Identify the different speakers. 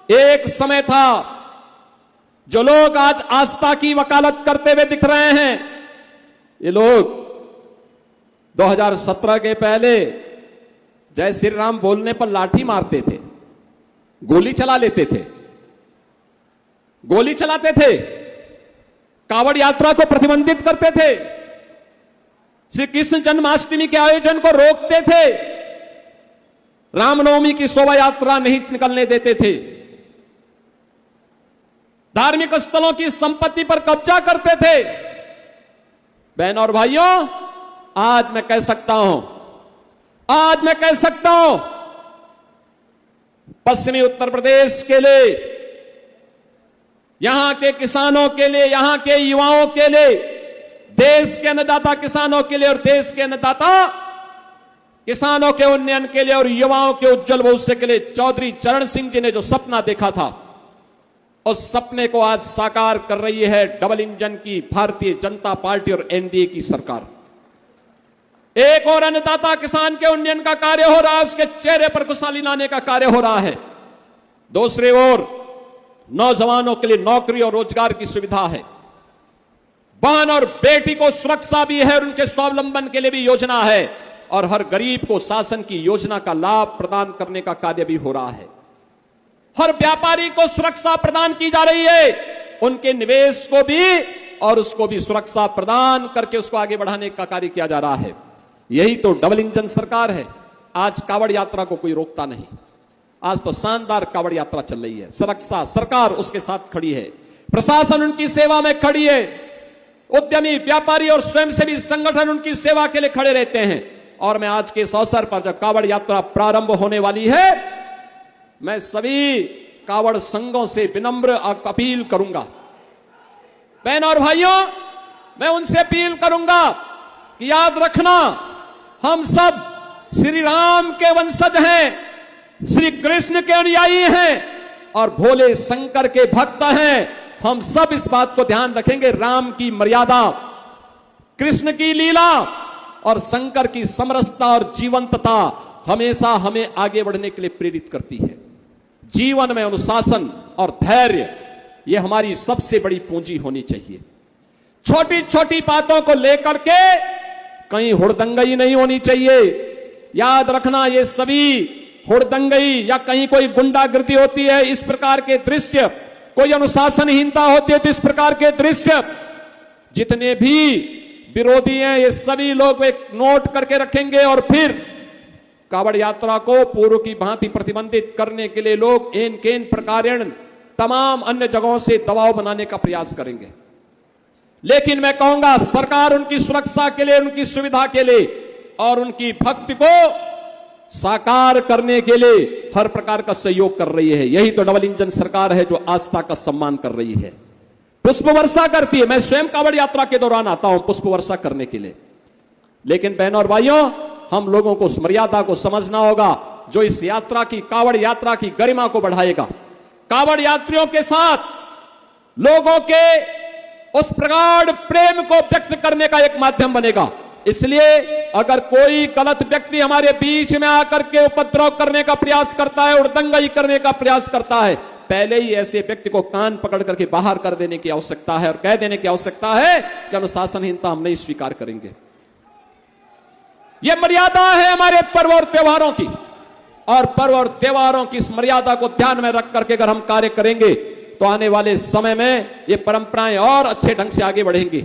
Speaker 1: एक समय था जो लोग आज आस्था की वकालत करते हुए दिख रहे हैं, ये लोग 2017 के पहले जय श्री राम बोलने पर लाठी मारते थे, गोली चला लेते थे, गोली चलाते थे, कावड़ यात्रा को प्रतिबंधित करते थे, श्री कृष्ण जन्माष्टमी के आयोजन को रोकते थे, रामनवमी की शोभा यात्रा नहीं निकलने देते थे, धार्मिक स्थलों की संपत्ति पर कब्जा करते थे। बहनों और भाइयों, आज मैं कह सकता हूं पश्चिमी उत्तर प्रदेश के लिए, यहां के किसानों के लिए, यहां के युवाओं के लिए, देश के अन्नदाता किसानों के लिए और देश के अन्नदाता किसानों के उन्नयन के लिए और युवाओं के उज्जवल भविष्य के लिए चौधरी चरण सिंह जी ने जो सपना देखा था, उस सपने को आज साकार कर रही है डबल इंजन की भारतीय जनता पार्टी और एनडीए की सरकार। एक और अन्नदाता किसान के उन्नयन का कार्य हो रहा है, उसके चेहरे पर खुशहाली लाने का कार्य हो रहा है। दूसरी ओर नौजवानों के लिए नौकरी और रोजगार की सुविधा है, बहन और बेटी को सुरक्षा भी है और उनके स्वावलंबन के लिए भी योजना है, और हर गरीब को शासन की योजना का लाभ प्रदान करने का कार्य भी हो रहा है। हर व्यापारी को सुरक्षा प्रदान की जा रही है, उनके निवेश को भी और उसको भी सुरक्षा प्रदान करके उसको आगे बढ़ाने का कार्य किया जा रहा है। यही तो डबल इंजन सरकार है। आज कावड़ यात्रा को कोई रोकता नहीं, आज तो शानदार कावड़ यात्रा चल रही है। सुरक्षा सरकार उसके साथ खड़ी है, प्रशासन उनकी सेवा में खड़ी है, उद्यमी व्यापारी और स्वयंसेवी संगठन उनकी सेवा के लिए खड़े रहते हैं। और मैं आज के इस अवसर पर जब कावड़ यात्रा प्रारंभ होने वाली है, मैं सभी कावड़ संघों से विनम्र अपील करूंगा, बहनों और भाइयों, मैं उनसे अपील करूंगा कि याद रखना, हम सब श्री राम के वंशज हैं, श्री कृष्ण के अनुयायी हैं और भोले शंकर के भक्त हैं। हम सब इस बात को ध्यान रखेंगे, राम की मर्यादा, कृष्ण की लीला और शंकर की समरसता और जीवंतता हमेशा हमें आगे बढ़ने के लिए प्रेरित करती है। जीवन में अनुशासन और धैर्य, यह हमारी सबसे बड़ी पूंजी होनी चाहिए। छोटी छोटी बातों को लेकर के कहीं हुड़दंगई नहीं होनी चाहिए। याद रखना, ये सभी हुड़दंगई या कहीं कोई गुंडागर्दी होती है, इस प्रकार के दृश्य, कोई अनुशासनहीनता होती है तो इस प्रकार के दृश्य, जितने भी विरोधी हैं ये सभी लोग एक नोट करके रखेंगे और फिर कावड़ यात्रा को पूर्व की भांति प्रतिबंधित करने के लिए लोग एन केन प्रकारेण तमाम अन्य जगहों से दबाव बनाने का प्रयास करेंगे। लेकिन मैं कहूंगा, सरकार उनकी सुरक्षा के लिए, उनकी सुविधा के लिए और उनकी भक्ति को साकार करने के लिए हर प्रकार का सहयोग कर रही है। यही तो डबल इंजन सरकार है जो आस्था का सम्मान कर रही है, पुष्प वर्षा करती है। मैं स्वयं कावड़ यात्रा के दौरान आता हूं पुष्प वर्षा करने के लिए। लेकिन बहनों और भाइयों, हम लोगों को उस मर्यादा को समझना होगा जो इस यात्रा की, कावड़ यात्रा की गरिमा को बढ़ाएगा, कावड़ यात्रियों के साथ लोगों के उस प्रगाढ़ प्रेम को व्यक्त करने का एक माध्यम बनेगा। इसलिए अगर कोई गलत व्यक्ति हमारे बीच में आकर के उपद्रव करने का प्रयास करता है, उड़दंगई करने का प्रयास करता है, पहले ही ऐसे व्यक्ति को कान पकड़ करके बाहर कर देने की आवश्यकता है और कह देने की आवश्यकता है कि अनुशासनहीनता हम नहीं स्वीकार करेंगे। यह मर्यादा है हमारे पर्व और त्योहारों की, और पर्व और त्योहारों की इस मर्यादा को ध्यान में रख करके अगर हम कार्य करेंगे तो आने वाले समय में ये परंपराएं और अच्छे ढंग से आगे बढ़ेंगी।